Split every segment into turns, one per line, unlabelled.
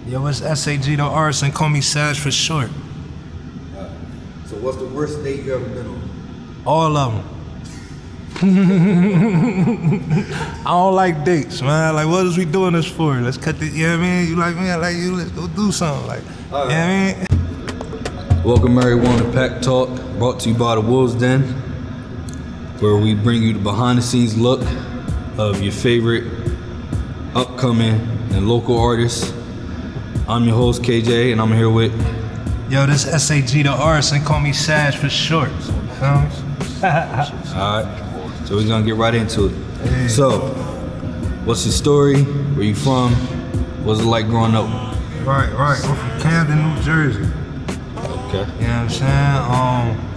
Yo, it's S.A.G The Arsin, call me S.A.G for short.
So what's the worst date you ever been on?
All of them. I don't like dates, man. Like, what is we doing this for? Let's cut the, you know what I mean? You like me, I like you, let's go do something. Like, you know what I mean?
Welcome everyone to Pack Talk, brought to you by the Wolves Den, where we bring you the behind the scenes look of your favorite upcoming and local artists. I'm your host KJ, and I'm here with
Yo, this S.A.G The Arsin, call me S.A.G for short. You feel me?
Alright, so we're gonna get right into it.
Hey.
So, what's your story? Where you from? What's it like growing up?
Right. I'm from Camden, New Jersey.
Okay.
You know what I'm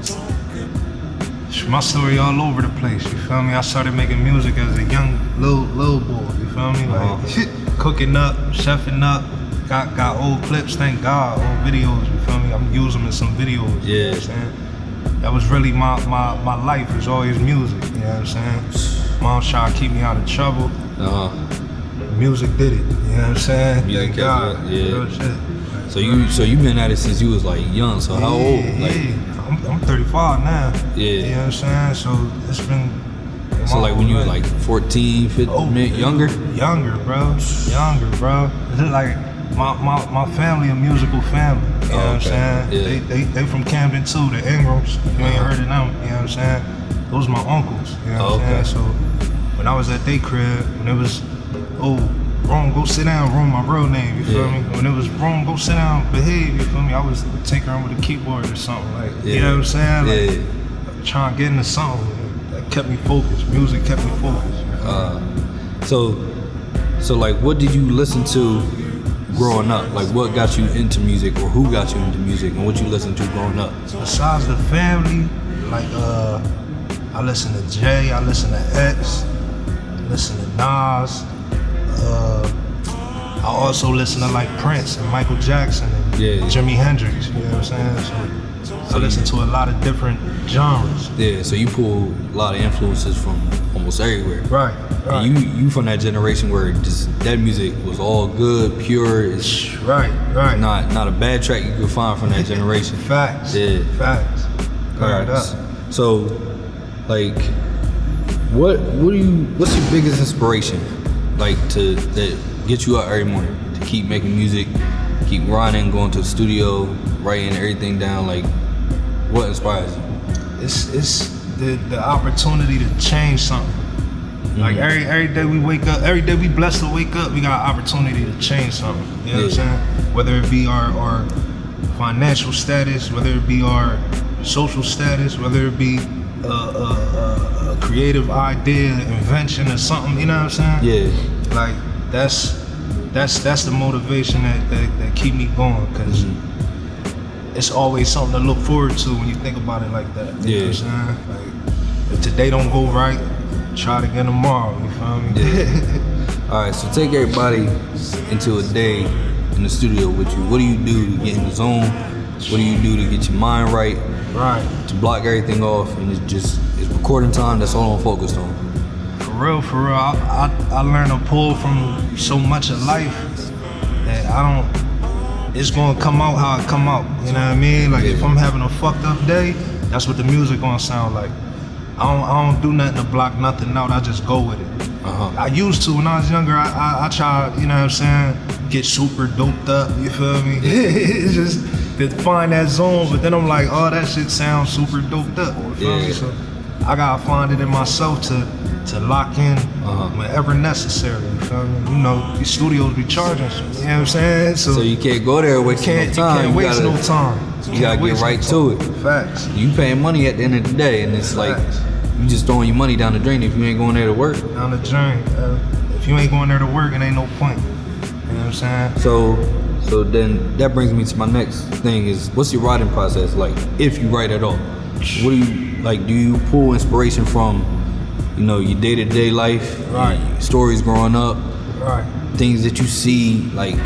saying? My story all over the place, you feel me? I started making music as a young little boy, you feel me? Like, cooking up, chefing up. Got old clips, thank God, old videos, you feel me? I'm using them in some videos,
yeah.
You know what I'm saying? That was really my life, was always music, you know what I'm saying? Mom's trying to keep me out of trouble. Music did it, you know what I'm saying?
Music,
thank God,
yeah.
real shit.
So you been at it since you was like young, so how old? Like,
I'm 35 now.
Yeah.
You know what I'm saying? So it's been...
So like when you were like 14, 15, younger?
Younger, bro. It's like my family, a musical family. You know what I'm saying?
Yeah.
They from Camden too, the Ingrams. You ain't heard of them, you know what I'm saying? Those my uncles, you know what I'm saying? So when I was at their crib, when it was, Rome, go sit down, Rome, my real name, you feel me? When it was Rome, go sit down, behave, you feel me? I was taking her with a keyboard or something, like, you know what I'm saying? Like, trying to get into something that kept me focused. Music kept me focused.
So like, what did you listen to growing up? Like, what got you into music, or who got you into music, and what you listened to growing up?
Besides the family, like, I listen to Jay, I listen to X, I listen to Nas. I also listen to like Prince and Michael Jackson and Jimi Hendrix, you know what I'm saying? So I listen to a lot of different genres.
Yeah, so you pull a lot of influences from almost everywhere.
Right.
And you from that generation where just that music was all good, pure. It's
right.
Not a bad track you could find from that generation.
Facts.
Yeah.
Facts.
Alright. So, like, what's your biggest inspiration? Like that get you up every morning to keep making music, keep grinding, going to the studio, writing everything down. Like, what inspires you?
It's the opportunity to change something. Like every day we wake up, every day we blessed to wake up, we got an opportunity to change something. You know what I'm saying? Whether it be our financial status, whether it be our social status, whether it be a creative idea, invention or something, you know what I'm saying? Yeah. Like that's the motivation that keep me going, because it's always something to look forward to when you think about it like that. You know what I'm saying? Like, if today don't go right, try it again tomorrow, you feel me?
Yeah. Alright, so take everybody into a day in the studio with you. What do you do to get in the zone? What do you do to get your mind right?
Right.
To block everything off, and it's recording time, that's all I'm focused on.
For real. I learned to pull from so much of life that it's gonna come out how it come out. You know what I mean? Like, if I'm having a fucked up day, that's what the music gonna sound like. I don't do nothing to block nothing out, I just go with it. I used to when I was younger, I tried, you know what I'm saying, get super doped up, you feel me? It's just to find that zone, but then I'm like, oh, that shit sounds super doped up, you feel me? So I gotta find it in myself to lock in whenever necessary, you feel me? You know, these studios be charging, you know what I'm saying? So
you can't go there wasting no time.
You can't waste no time.
You gotta get right to it.
Facts.
You paying money at the end of the day, and it's like, you just throwing your money down the drain if you ain't going there to work.
Down the drain. If you ain't going there to work, it ain't no point. You know what I'm saying?
So then that brings me to my next thing is, what's your writing process like, if you write at all? What do you, like, do you pull inspiration from, you know, your day-to-day life, your stories growing up, things that you see, like,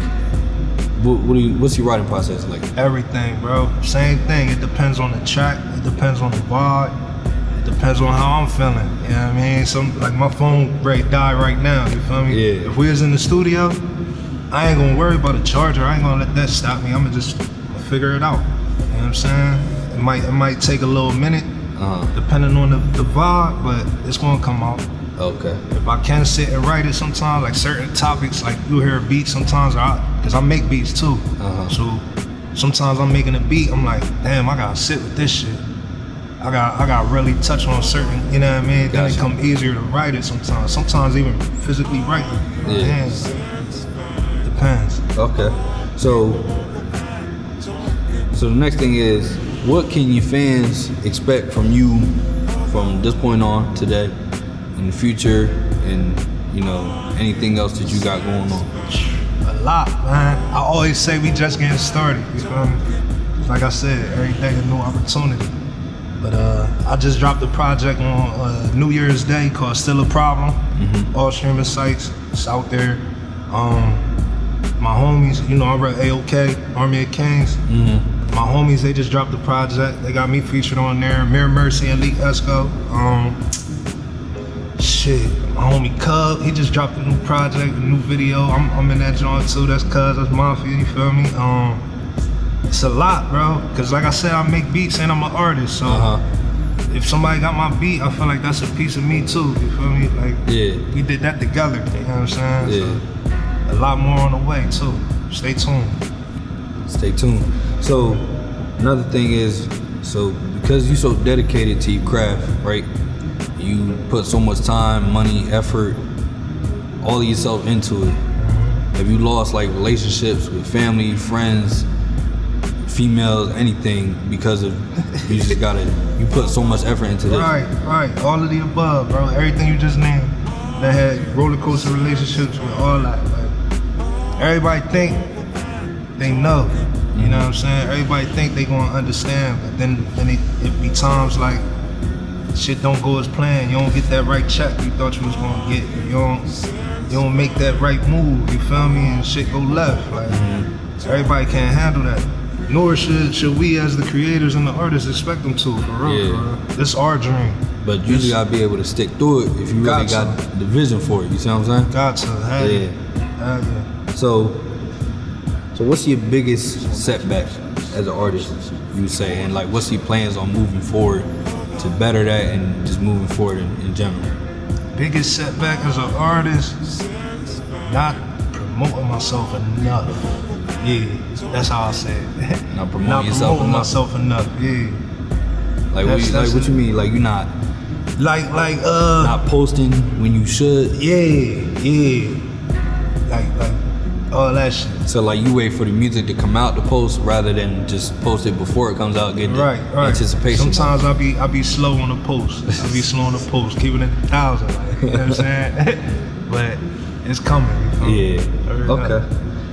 what's your writing process like?
Everything, bro. Same thing. It depends on the track. It depends on the vibe. It depends on how I'm feeling. You know what I mean? Like, my phone rate die right now. You feel me?
Yeah.
If we was in the studio, I ain't gonna worry about a charger. I ain't gonna let that stop me. I'm gonna just figure it out. You know what I'm saying? It might take a little minute, depending on the vibe, but it's gonna come out.
Okay.
If I can sit and write it sometimes, like certain topics, like you'll hear a beat sometimes, because I make beats too. So sometimes I'm making a beat, I'm like, damn, I gotta sit with this shit. I got really touch on certain, you know what I mean? Then it come easier to write it sometimes. Sometimes even physically write it. Yeah. Depends.
Okay. So the next thing is, what can your fans expect from you from this point on today, in the future, and you know, anything else that you got going on?
A lot, man. I always say we just getting started. You feel me? Like I said, every day a new opportunity. But I just dropped a project on New Year's Day called Still a Problem. All streaming sites, it's out there. My homies, you know, I rep AOK, Army of Kings. My homies, they just dropped the project. They got me featured on there. Mere Mercy, Elite Esco. Shit, my homie Cub, he just dropped a new project, a new video. I'm in that joint too. That's Cuz, that's Mafia, you feel me? It's a lot, bro. Cause like I said, I make beats and I'm an artist. So if somebody got my beat, I feel like that's a piece of me too. You feel me? Like we did that together. You know what I'm saying? So, a lot more on the way too. Stay tuned.
Stay tuned. So another thing is, so because you're so dedicated to your craft, right? You put so much time, money, effort, all of yourself into it. Have you lost like relationships with family, friends, females, anything because of you you put so much effort into this?
Right. All of the above, bro. Everything you just named. That had roller coaster relationships with all that. Like, everybody think they know. You know what I'm saying? Everybody think they gonna understand, but then it be times like shit don't go as planned. You don't get that right check you thought you was gonna get. You don't make that right move. You feel me? And shit go left. Like everybody can't handle that. Nor should we as the creators and the artists expect them to. For real. It's our dream.
But you just gotta be able to stick through it if you really got the vision for it. You see what I'm saying?
Got to. Yeah.
So what's your biggest setback as an artist, you would say, and like what's your plans on moving forward to better that and just moving forward in general?
Biggest setback as an artist, not promoting myself enough. Yeah, that's how I say it.
Not promoting
myself enough. Yeah.
Like what you mean? Like you not not posting when you should?
Yeah. Like all that shit.
So like you wait for the music to come out to post rather than just post it before it comes out, get the anticipation.
Sometimes I be slow on the post. Keeping it 1,000. Like, you know what I'm saying? But it's coming.
Okay.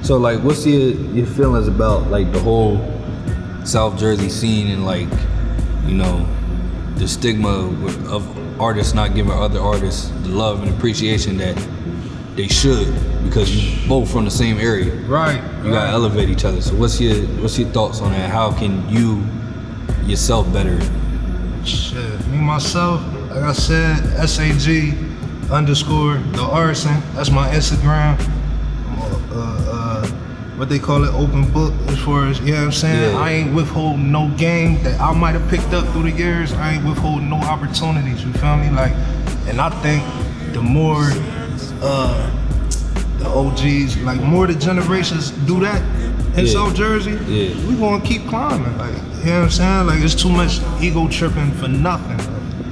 So like what's your feelings about like the whole South Jersey scene and like, you know, the stigma of artists not giving other artists the love and appreciation that they should, because you both from the same area.
Right.
You gotta elevate each other. So what's your thoughts on that? How can you yourself better?
Shit, me myself, like I said, S.A.G The Arsin. That's my Instagram. What they call it, open book, as far as, you know what I'm saying? I ain't withholding no game that I might have picked up through the years. I ain't withholding no opportunities, you feel me? Like, and I think the more the OGs, like more the generations do that in South Jersey, we gonna keep climbing. Like, you know what I'm saying? Like, it's too much ego tripping for nothing.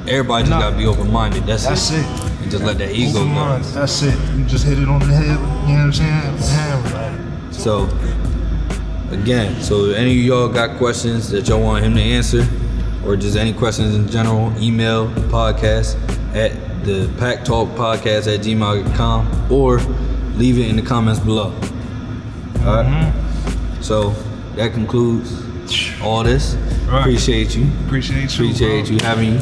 Everybody just gotta be open-minded. That's it. And just let that ego go.
That's it. You just hit it on the head. You know what I'm saying? Hammer.
So, again, so if any of y'all got questions that y'all want him to answer, or just any questions in general, email the podcast at the packtalkpodcast@gmail.com, or leave it in the comments below. All right. So that concludes all this.
Right.
Appreciate you.
Appreciate
you having you.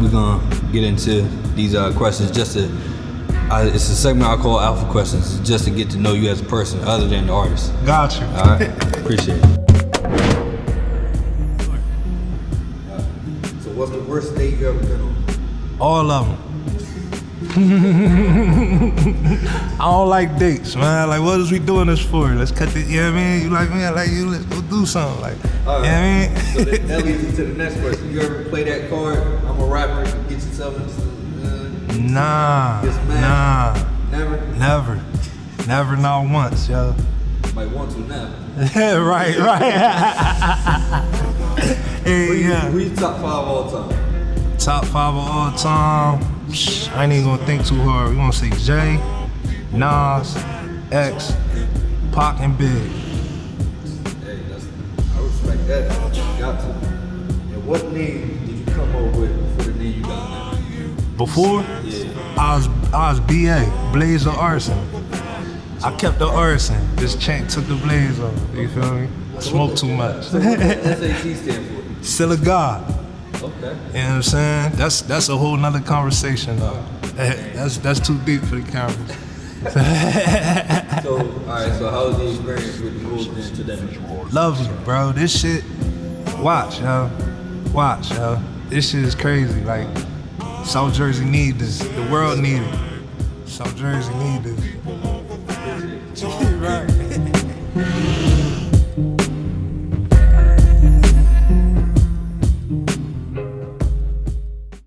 We're gonna get into these questions just to. It's a segment I call Alpha Questions, just to get to know you as a person, other than the artist.
Got you.
All right. Appreciate it. So what's the worst date you ever been on?
All of them. I don't like dates, man. Like, what is we doing this for? Let's cut the, you know what I mean? You like me, I like you, let's go do something. Like,
All right.
you know what I mean?
So that leads me to the next question. You ever play that card? I'm a rapper. Get yourself
Nah,
this man.
nah,
Never.
never, not once, yo.
Might want to now.
right. Hey, yeah.
Who you top 5 all time?
Top 5 of all time. I ain't even gonna think too hard. We gonna say Jay, Nas, X, Pac, and Big.
Hey, I respect that. Got to. And what name did you come up with for the name you got now?
Before,
Yeah.
I was BA, Blaze of Arsin. I kept the arson. This took the blaze off. You feel me? I smoked too much.
So what does S.A.G stand for?
Still a God.
Okay.
You know what I'm saying? That's a whole nother conversation though. That's too deep for the camera.
So, alright, so how was the experience with the VOLVES Den today?
Lovely, bro. This shit, watch, yo. This shit is crazy. Like, South Jersey need this. The world need it. South Jersey need this.